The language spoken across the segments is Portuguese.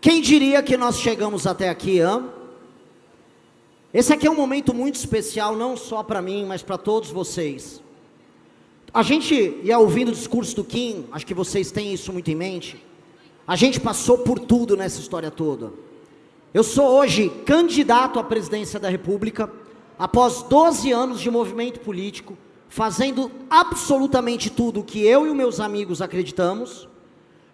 Quem diria que nós chegamos até aqui, hein? Esse aqui é um momento muito especial, não só para mim, mas para todos vocês. A gente ia ouvindo o discurso do Kim, acho que vocês têm isso muito em mente. A gente passou por tudo nessa história toda. Eu sou hoje candidato à presidência da República, após 12 anos de movimento político, fazendo absolutamente tudo o que eu e os meus amigos acreditamos,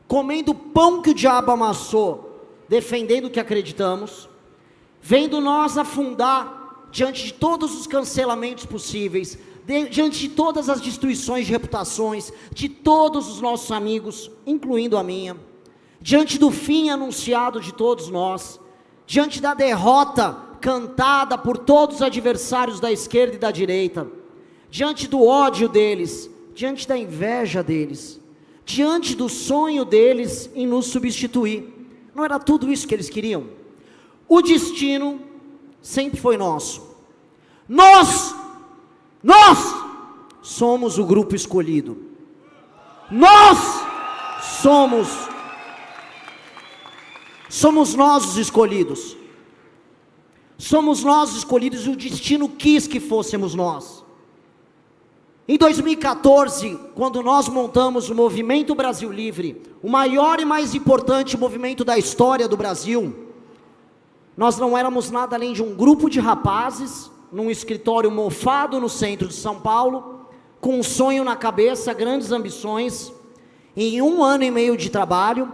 comendo pão que o diabo amassou, defendendo o que acreditamos, vendo nós afundar diante de todos os cancelamentos possíveis, diante de todas as destruições de reputações, de todos os nossos amigos, incluindo a minha, diante do fim anunciado de todos nós, diante da derrota cantada por todos os adversários da esquerda e da direita, diante do ódio deles, diante da inveja deles, diante do sonho deles em nos substituir. Não era tudo isso que eles queriam? O destino sempre foi nosso. Nós somos o grupo escolhido. Nós somos nós os escolhidos. Somos nós os escolhidos e o destino quis que fôssemos nós. Em 2014, quando nós montamos o Movimento Brasil Livre, o maior e mais importante movimento da história do Brasil, nós não éramos nada além de um grupo de rapazes, num escritório mofado no centro de São Paulo, com um sonho na cabeça, grandes ambições. Em 1 ano e meio de trabalho,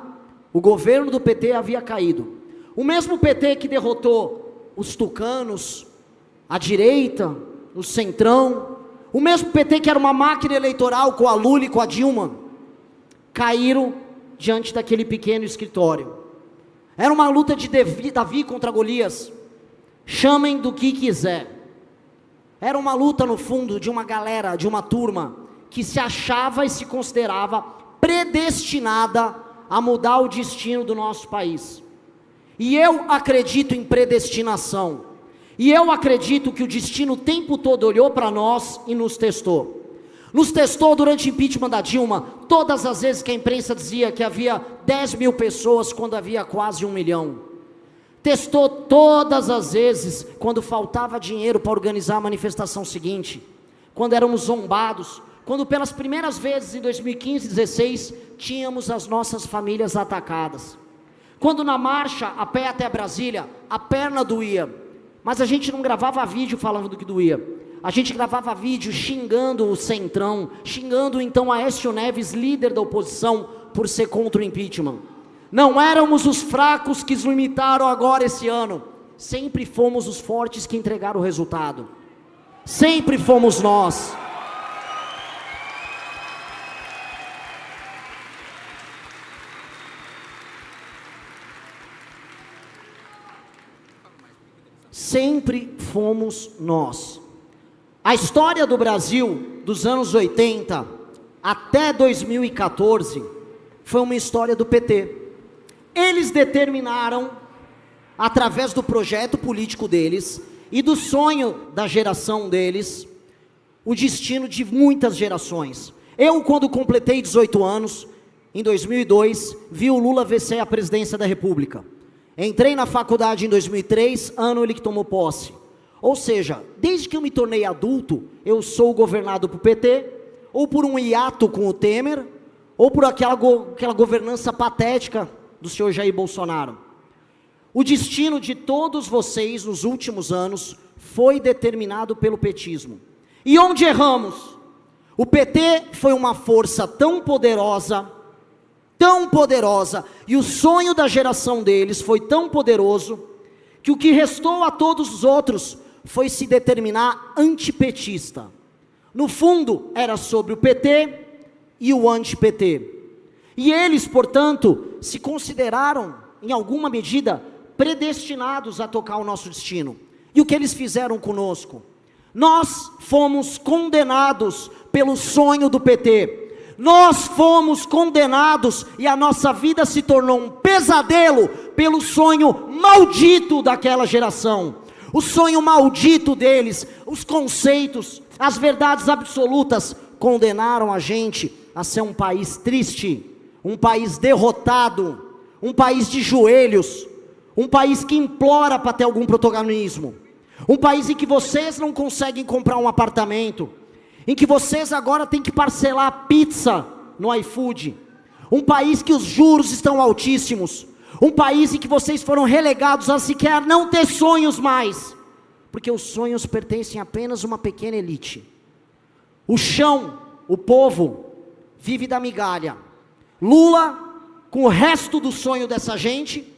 o governo do PT havia caído. O mesmo PT que derrotou os tucanos, a direita, o centrão, o mesmo PT que era uma máquina eleitoral com a Lula e com a Dilma, caíram diante daquele pequeno escritório. Era uma luta de Davi contra Golias, chamem do que quiser. Era uma luta no fundo de uma galera, de uma turma, que se achava e se considerava predestinada a mudar o destino do nosso país. E eu acredito em predestinação. E eu acredito que o destino o tempo todo olhou para nós e nos testou. Nos testou durante o impeachment da Dilma, todas as vezes que a imprensa dizia que havia 10 mil pessoas, quando havia quase 1 milhão. Testou todas as vezes quando faltava dinheiro para organizar a manifestação seguinte, quando éramos zombados, quando pelas primeiras vezes em 2015 e 2016, tínhamos as nossas famílias atacadas. Quando na marcha, a pé até Brasília, a perna doía. Mas a gente não gravava vídeo falando do que doía. A gente gravava vídeo xingando o Centrão, xingando então Aécio Neves, líder da oposição, por ser contra o impeachment. Não éramos os fracos que nos limitaram agora esse ano. Sempre fomos os fortes que entregaram o resultado. Sempre fomos nós. Sempre fomos nós. A história do Brasil, dos anos 80 até 2014, foi uma história do PT. Eles determinaram, através do projeto político deles, e do sonho da geração deles, o destino de muitas gerações. Eu, quando completei 18 anos, em 2002, vi o Lula vencer a presidência da República. Entrei na faculdade em 2003, ano ele que tomou posse. Ou seja, desde que eu me tornei adulto, eu sou governado por PT, ou por um hiato com o Temer, ou por aquela governança patética do senhor Jair Bolsonaro. O destino de todos vocês nos últimos anos foi determinado pelo petismo. E onde erramos? O PT foi uma força tão poderosa, e o sonho da geração deles foi tão poderoso, que o que restou a todos os outros foi se determinar antipetista. No fundo, era sobre o PT e o anti-PT. E eles, portanto, se consideraram, em alguma medida, predestinados a tocar o nosso destino. E o que eles fizeram conosco? Nós fomos condenados pelo sonho do PT. Nós fomos condenados e a nossa vida se tornou um pesadelo pelo sonho maldito daquela geração. O sonho maldito deles, os conceitos, as verdades absolutas condenaram a gente a ser um país triste, um país derrotado, um país de joelhos, um país que implora para ter algum protagonismo, um país em que vocês não conseguem comprar um apartamento, em que vocês agora têm que parcelar a pizza no iFood, um país que os juros estão altíssimos, um país em que vocês foram relegados a sequer não ter sonhos mais, porque os sonhos pertencem apenas a uma pequena elite. O chão, o povo, vive da migalha. Lula, com o resto do sonho dessa gente,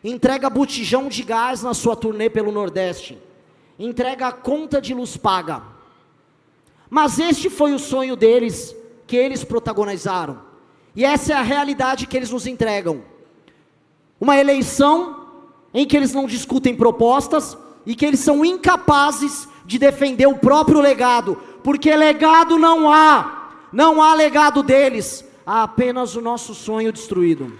entrega botijão de gás na sua turnê pelo Nordeste, entrega a conta de luz paga. Mas este foi o sonho deles, que eles protagonizaram, e essa é a realidade que eles nos entregam. Uma eleição em que eles não discutem propostas, e que eles são incapazes de defender o próprio legado, porque legado não há legado deles, há apenas o nosso sonho destruído.